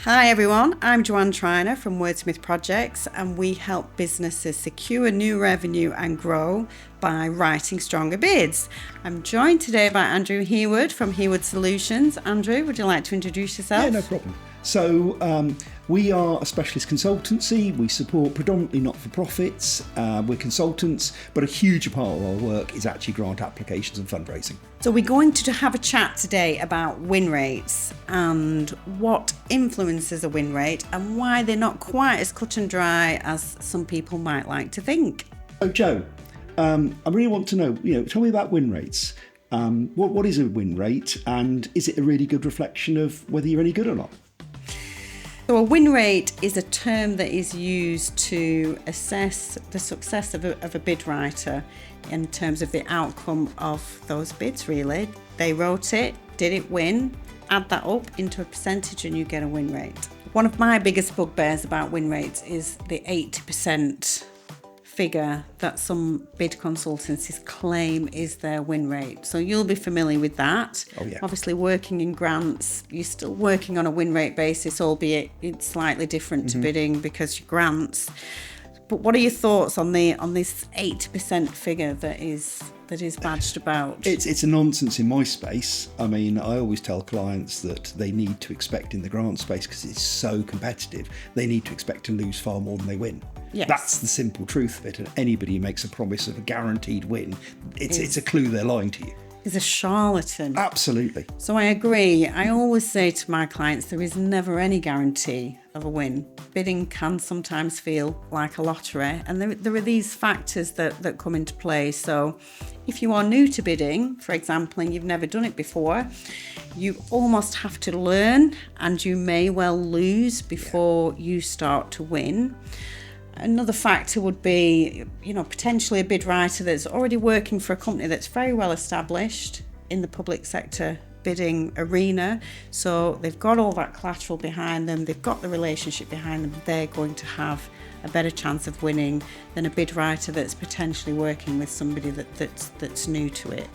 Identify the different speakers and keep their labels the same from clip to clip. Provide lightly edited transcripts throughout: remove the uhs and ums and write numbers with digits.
Speaker 1: Hi everyone, I'm Joanne Triner from Wordsmith Projects, and we help businesses secure new revenue and grow by writing stronger bids. I'm joined today by Andrew Heward from Heward Solutions. Andrew, would you like to introduce yourself?
Speaker 2: Yeah, no problem. So we are a specialist consultancy. We support predominantly not-for-profits. We're consultants, but a huge part of our work is actually grant applications and fundraising.
Speaker 1: So we're going to have a chat today about win rates and what influences a win rate and why they're not quite as cut and dry as some people might like to think.
Speaker 2: So Joe, I really want to know, tell me about win rates. What is a win rate, and is it a really good reflection of whether you're any good or not?
Speaker 1: So a win rate is a term that is used to assess the success of a bid writer in terms of the outcome of those bids, really. They wrote it, did it win? Add that up into a percentage and you get a win rate. One of my biggest bugbears about win rates is the 80% figure that some bid consultancies claim is their win rate. So you'll be familiar with that.
Speaker 2: Oh, yeah.
Speaker 1: Obviously, working in grants, you're still working on a win rate basis, albeit it's slightly different to bidding because you're grants. But what are your thoughts on this 80% figure that is badged about?
Speaker 2: It's a nonsense in my space. I mean, I always tell clients that they need to expect in the grant space, because it's so competitive, they need to expect to lose far more than they win.
Speaker 1: Yes.
Speaker 2: That's the simple truth of it. And anybody who makes a promise of a guaranteed win, it's a clue they're lying to you.
Speaker 1: Is a charlatan.
Speaker 2: Absolutely.
Speaker 1: So I agree. I always say to my clients, there is never any guarantee of a win. Bidding can sometimes feel like a lottery, and there are these factors that come into play. So if you are new to bidding, for example, and you've never done it before, you almost have to learn, and you may well lose before you start to win. Another factor would be, potentially a bid writer that's already working for a company that's very well established in the public sector bidding arena. So they've got all that collateral behind them, they've got the relationship behind them, they're going to have a better chance of winning than a bid writer that's potentially working with somebody that's new to it.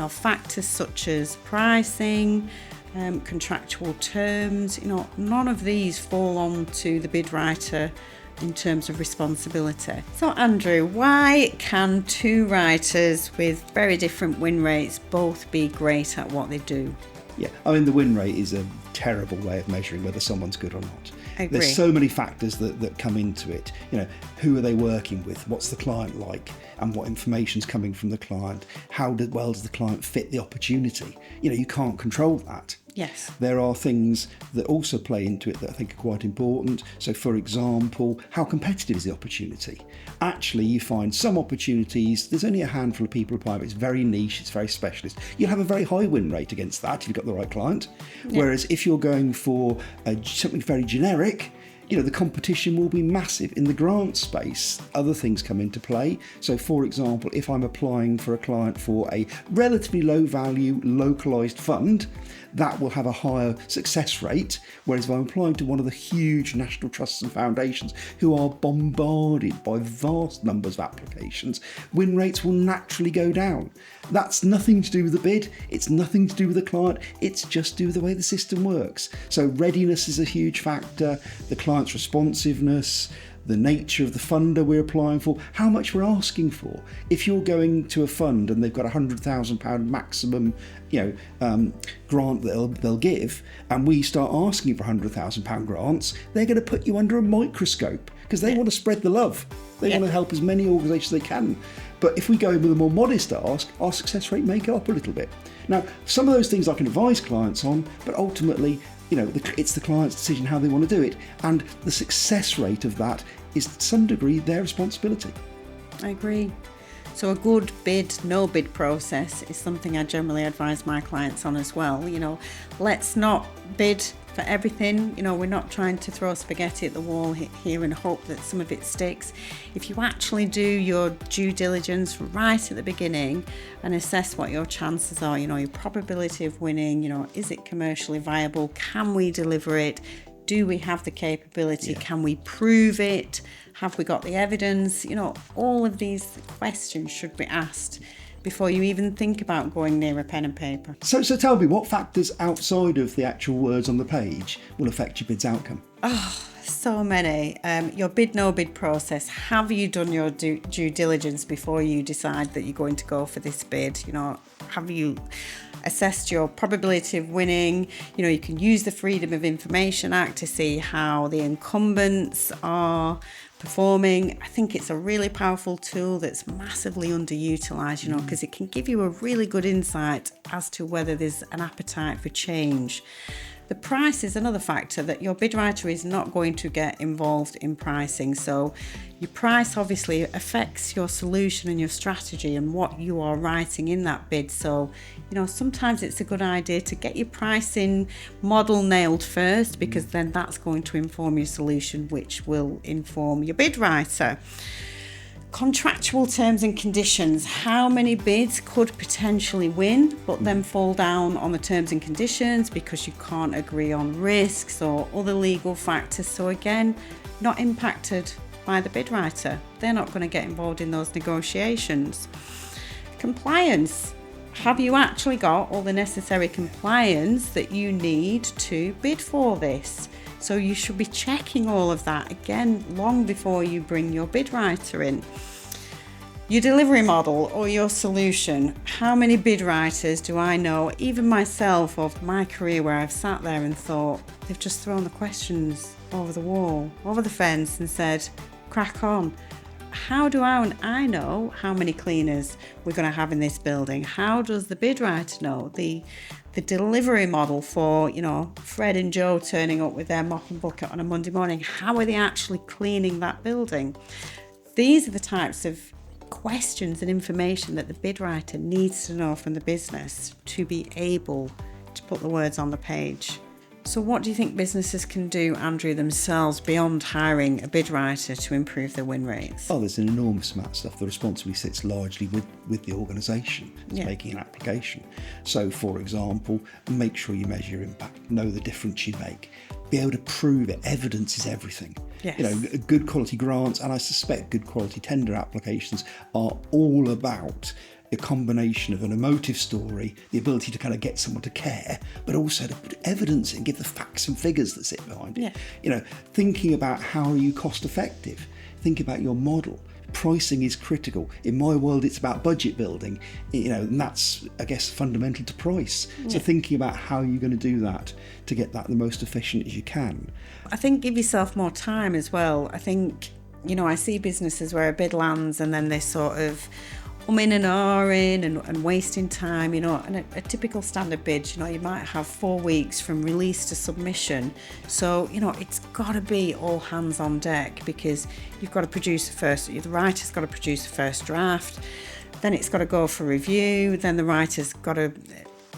Speaker 1: Factors such as pricing, contractual terms, none of these fall on to the bid writer in terms of responsibility. So Andrew, why can two writers with very different win rates both be great at what they do?
Speaker 2: Yeah, I mean, the win rate is a terrible way of measuring whether someone's good or not.
Speaker 1: I agree.
Speaker 2: There's so many factors that come into it. Who are they working with? What's the client like? And what information's coming from the client? How well does the client fit the opportunity? You can't control that.
Speaker 1: Yes.
Speaker 2: There are things that also play into it that I think are quite important. So, for example, how competitive is the opportunity? Actually, you find some opportunities, there's only a handful of people applying, but it's very niche, it's very specialist. You'll have a very high win rate against that if you've got the right client. Yeah. Whereas if you're going for something very generic, the competition will be massive. In the grant space, other things come into play. So, for example, if I'm applying for a client for a relatively low value, localised fund, that will have a higher success rate. Whereas if I'm applying to one of the huge national trusts and foundations who are bombarded by vast numbers of applications, win rates will naturally go down. That's nothing to do with the bid. It's nothing to do with the client. It's just to do with the way the system works. So readiness is a huge factor. The client's responsiveness, the nature of the funder we're applying for, how much we're asking for. If you're going to a fund and they've got £100,000 maximum, grant that they'll give, and we start asking for £100,000 grants, they're going to put you under a microscope because they want to spread the love. They want to help as many organisations as they can. But if we go in with a more modest ask, our success rate may go up a little bit. Now, some of those things I can advise clients on, but ultimately, it's the client's decision how they want to do it. And the success rate of that is, to some degree, their responsibility.
Speaker 1: I agree. So a good bid, no bid process is something I generally advise my clients on as well. Let's not bid for everything. We're not trying to throw spaghetti at the wall here and hope that some of it sticks. If you actually do your due diligence right at the beginning and assess what your chances are, your probability of winning, is it commercially viable? Can we deliver it? Do we have the capability? Yeah. Can we prove it? Have we got the evidence? All of these questions should be asked before you even think about going near a pen and paper.
Speaker 2: So tell me, what factors outside of the actual words on the page will affect your bid's outcome?
Speaker 1: So many. Your bid no bid process. Have you done your due diligence before you decide that you're going to go for this bid? Have you assessed your probability of winning? You can use the Freedom of Information Act to see how the incumbents are performing. I think it's a really powerful tool that's massively underutilized, because it can give you a really good insight as to whether there's an appetite for change. The price is another factor that your bid writer is not going to get involved in pricing. So your price obviously affects your solution and your strategy and what you are writing in that bid. So, sometimes it's a good idea to get your pricing model nailed first, because then that's going to inform your solution, which will inform your bid writer. Contractual terms and conditions. How many bids could potentially win but then fall down on the terms and conditions because you can't agree on risks or other legal factors? So again, not impacted by the bid writer. They're not going to get involved in those negotiations. Compliance. Have you actually got all the necessary compliance that you need to bid for this? So you should be checking all of that again long before you bring your bid writer in. Your delivery model or your solution. How many bid writers do I know, even myself, of my career, where I've sat there and thought they've just thrown the questions over the wall, over the fence, and said, crack on. How do I know how many cleaners we're going to have in this building? How does the bid writer know? The delivery model for, Fred and Joe turning up with their mop and bucket on a Monday morning. How are they actually cleaning that building? These are the types of questions and information that the bid writer needs to know from the business to be able to put the words on the page. So what do you think businesses can do, Andrew, themselves beyond hiring a bid writer to improve their win rates?
Speaker 2: Oh, there's an enormous amount of stuff. The responsibility sits largely with the organisation that's making an application. So, for example, make sure you measure your impact, know the difference you make, be able to prove it. Evidence is everything.
Speaker 1: Yes.
Speaker 2: Good quality grants, and I suspect good quality tender applications are all about a combination of an emotive story, the ability to kind of get someone to care, but also to put evidence and give the facts and figures that sit behind it. Thinking about how are you cost effective, think about your model. Pricing is critical. In my world, it's about budget building, and that's, I guess, fundamental to price. So thinking about how you're going to do that to get that the most efficient as you can.
Speaker 1: I think give yourself more time as well. I think, I see businesses where a bid lands and then they sort of in and ahhing and wasting time, and a typical standard bid, you might have 4 weeks from release to submission. So, it's got to be all hands on deck, because you've got to produce the writer's got to produce the first draft, then it's got to go for review, then the writer's got to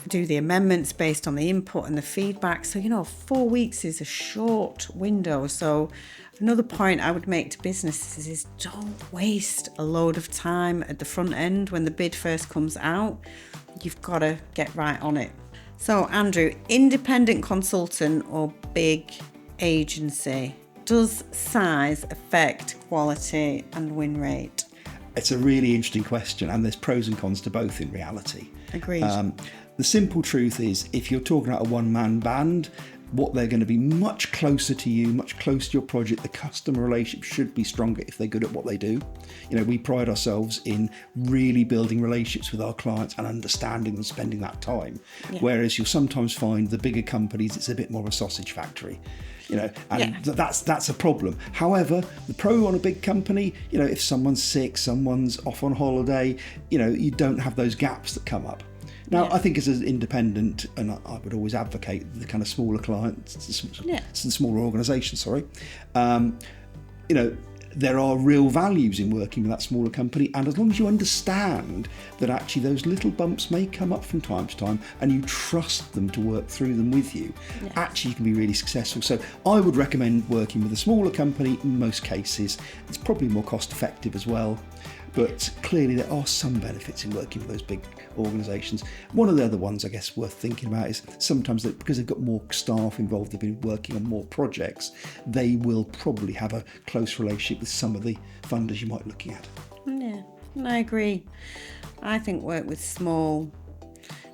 Speaker 1: do the amendments based on the input and the feedback. So, 4 weeks is a short window. So another point I would make to businesses is don't waste a load of time at the front end when the bid first comes out. You've got to get right on it. So, Andrew, independent consultant or big agency, does size affect quality and win rate?
Speaker 2: It's a really interesting question, and there's pros and cons to both in reality.
Speaker 1: Agreed.
Speaker 2: The simple truth is, if you're talking about a one-man band, what they're going to be much closer to you, much closer to your project. The customer relationship should be stronger if they're good at what they do. We pride ourselves in really building relationships with our clients and understanding them, spending that time. Whereas you'll sometimes find the bigger companies, it's a bit more of a sausage factory. That's a problem. However, the pro on a big company, if someone's sick, someone's off on holiday, you don't have those gaps that come up. Now, I think as an independent, and I would always advocate the kind of smaller clients, smaller organisations, there are real values in working with that smaller company, and as long as you understand that actually those little bumps may come up from time to time and you trust them to work through them with you, actually you can be really successful. So I would recommend working with a smaller company in most cases. It's probably more cost effective as well. But clearly there are some benefits in working with those big organisations. One of the other ones I guess worth thinking about is sometimes that because they've got more staff involved, they've been working on more projects, they will probably have a close relationship with some of the funders you might be looking at.
Speaker 1: And I agree. I think work with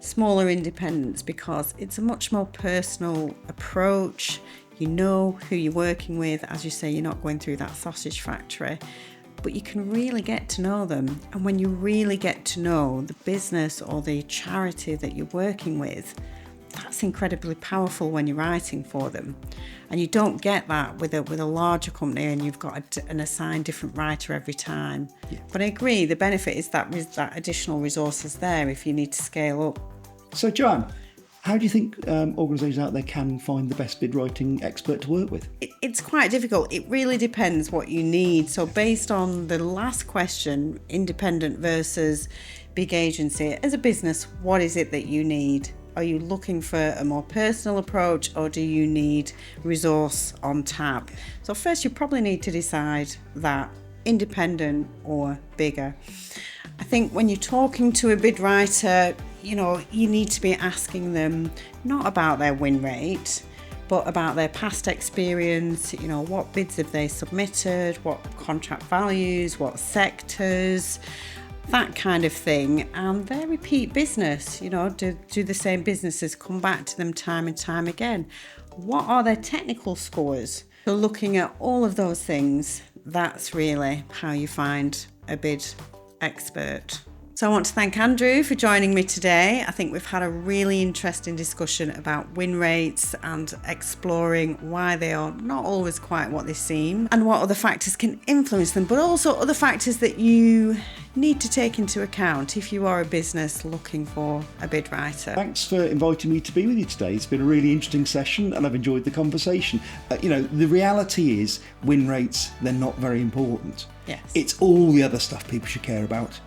Speaker 1: smaller independents because it's a much more personal approach. You know who you're working with. As you say, you're not going through that sausage factory, but you can really get to know them. And when you really get to know the business or the charity that you're working with, that's incredibly powerful when you're writing for them. And you don't get that with a larger company and you've got an assigned different writer every time. Yeah. But I agree, the benefit is that additional resources there if you need to scale up.
Speaker 2: So Joanne, how do you think organisations out there can find the best bid writing expert to work with?
Speaker 1: It's quite difficult. It really depends what you need. So based on the last question, independent versus big agency, as a business, what is it that you need? Are you looking for a more personal approach or do you need resource on tap? So first you probably need to decide that independent or bigger. I think when you're talking to a bid writer, you need to be asking them not about their win rate, but about their past experience, what bids have they submitted, what contract values, what sectors, that kind of thing, and their repeat business, do the same businesses come back to them time and time again? What are their technical scores? So looking at all of those things, that's really how you find a bid expert. So I want to thank Andrew for joining me today. I think we've had a really interesting discussion about win rates and exploring why they are not always quite what they seem and what other factors can influence them, but also other factors that you need to take into account if you are a business looking for a bid writer.
Speaker 2: Thanks for inviting me to be with you today. It's been a really interesting session and I've enjoyed the conversation. The reality is win rates, they're not very important.
Speaker 1: Yes.
Speaker 2: It's all the other stuff people should care about.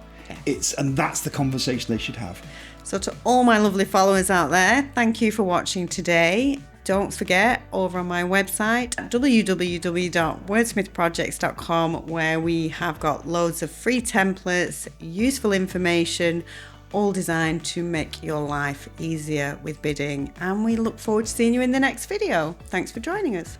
Speaker 2: And that's the conversation they should have.
Speaker 1: So to all my lovely followers out there, thank you for watching today. Don't forget, over on my website, www.wordsmithprojects.com, where we have got loads of free templates, useful information, all designed to make your life easier with bidding. And we look forward to seeing you in the next video. Thanks for joining us.